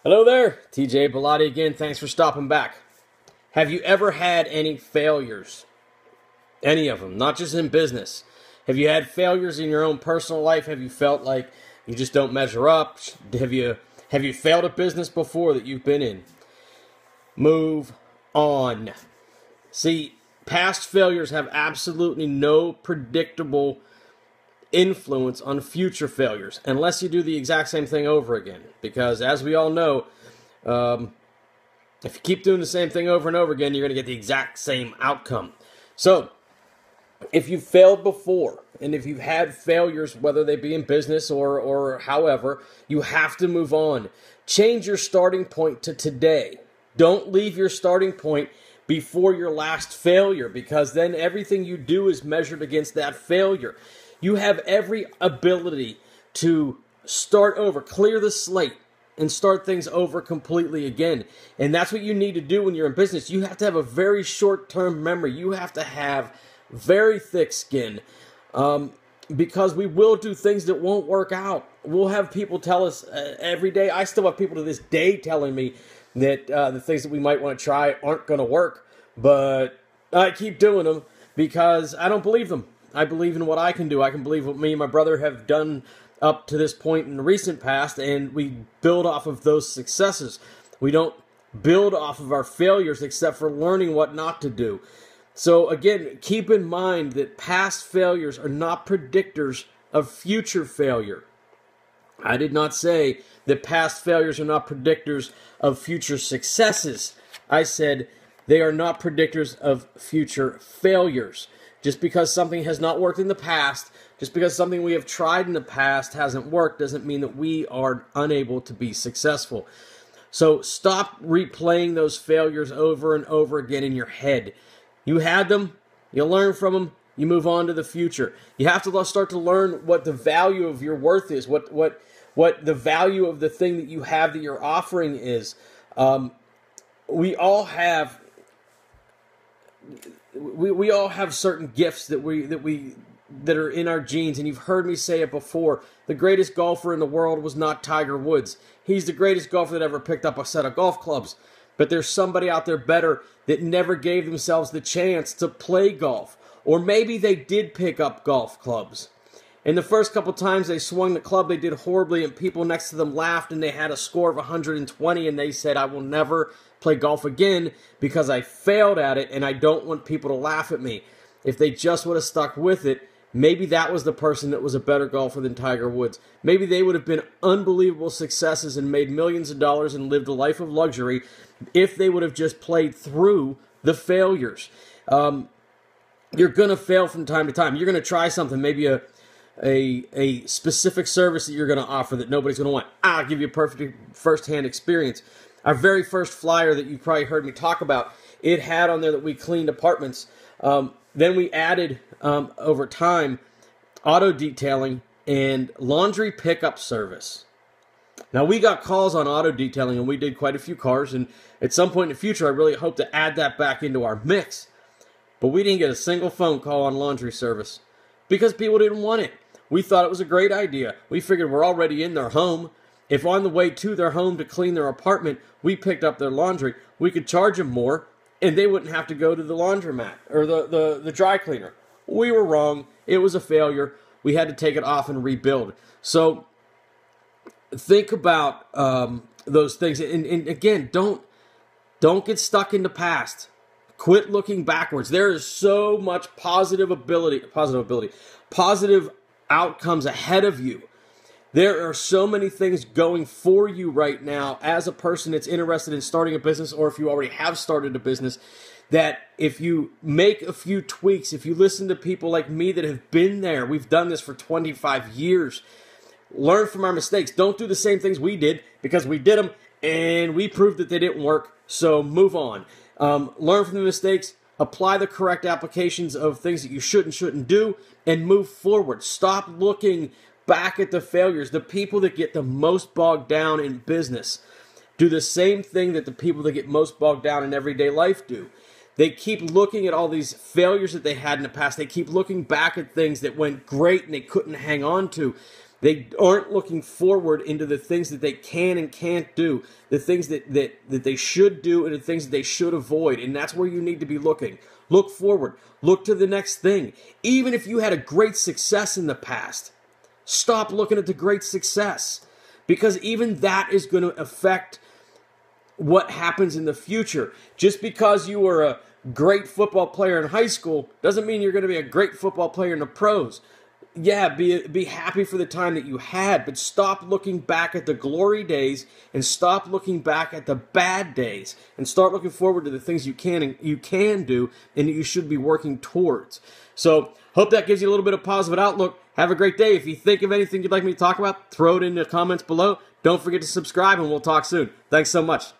Hello there, TJ Bellotti again. Thanks for stopping back. Have you ever had any failures? Any of them, not just in business. Have you had failures in your own personal life? Have you felt like you just don't measure up? Have you failed at business before that you've been in? Move on. See, past failures have absolutely no predictable influence on future failures unless you do the exact same thing over again, because as we all know, if you keep doing the same thing over and over again, you're going to get the exact same outcome. So if you've failed before, and if you've had failures, whether they be in business or however, you have to move on. Change your starting point to today. Don't leave your starting point before your last failure, because then everything you do is measured against that failure. You have every ability to start over, clear the slate, and start things over completely again. And that's what you need to do when you're in business. You have to have a very short-term memory. You have to have very thick skin, because we will do things that won't work out. We'll have people tell us every day. I still have people to this day telling me that the things that we might want to try aren't going to work. But I keep doing them because I don't believe them. I believe in what I can do. I can believe what me and my brother have done up to this point in the recent past, and we build off of those successes. We don't build off of our failures except for learning what not to do. So again, keep in mind that past failures are not predictors of future failure. I did not say that past failures are not predictors of future successes. I said they are not predictors of future failures. Just because something has not worked in the past, just because something we have tried in the past hasn't worked, doesn't mean that we are unable to be successful. So stop replaying those failures over and over again in your head. You had them, you learn from them, you move on to the future. You have to start to learn what the value of your worth is, what the value of the thing that you have that you're offering is. We all have certain gifts that are in our genes, and you've heard me say it before. The greatest golfer in the world was not Tiger Woods. He's the greatest golfer that ever picked up a set of golf clubs. But there's somebody out there better that never gave themselves the chance to play golf. Or maybe they did pick up golf clubs. And the first couple times they swung the club, they did horribly, and people next to them laughed, and they had a score of 120, and they said, I will never play golf again because I failed at it, and I don't want people to laugh at me. If they just would have stuck with it, maybe that was the person that was a better golfer than Tiger Woods. Maybe they would have been unbelievable successes and made millions of dollars and lived a life of luxury if they would have just played through the failures. You're going to fail from time to time. You're going to try something, maybe a specific service that you're going to offer that nobody's going to want. I'll give you a perfect first-hand experience. Our very first flyer that you probably heard me talk about, it had on there that we cleaned apartments. Then we added, over time, auto detailing and laundry pickup service. Now, we got calls on auto detailing, and we did quite a few cars, and at some point in the future, I really hope to add that back into our mix. But we didn't get a single phone call on laundry service because people didn't want it. We thought it was a great idea. We figured we're already in their home. If on the way to their home to clean their apartment, we picked up their laundry, we could charge them more, and they wouldn't have to go to the laundromat or the dry cleaner. We were wrong. It was a failure. We had to take it off and rebuild. So think about those things. And again, don't get stuck in the past. Quit looking backwards. There is so much positive outcomes ahead of you. There are so many things going for you right now as a person that's interested in starting a business, or if you already have started a business, that if you make a few tweaks, if you listen to people like me that have been there, we've done this for 25 years, learn from our mistakes. Don't do the same things we did, because we did them and we proved that they didn't work, so move on. Learn from the mistakes, apply the correct applications of things that you should and shouldn't do, and move forward. Stop looking back at the failures. The people that get the most bogged down in business do the same thing that the people that get most bogged down in everyday life do. They keep looking at all these failures that they had in the past. They keep looking back at things that went great and they couldn't hang on to. They aren't looking forward into the things that they can and can't do, the things that they should do and the things that they should avoid. And that's where you need to be looking. Look forward. Look to the next thing. Even if you had a great success in the past, stop looking at the great success, because even that is going to affect what happens in the future. Just because you were a great football player in high school doesn't mean you're going to be a great football player in the pros. Yeah, be happy for the time that you had, but stop looking back at the glory days and stop looking back at the bad days and start looking forward to the things you can do and that you should be working towards. So, hope that gives you a little bit of positive outlook. Have a great day. If you think of anything you'd like me to talk about, throw it in the comments below. Don't forget to subscribe, and we'll talk soon. Thanks so much.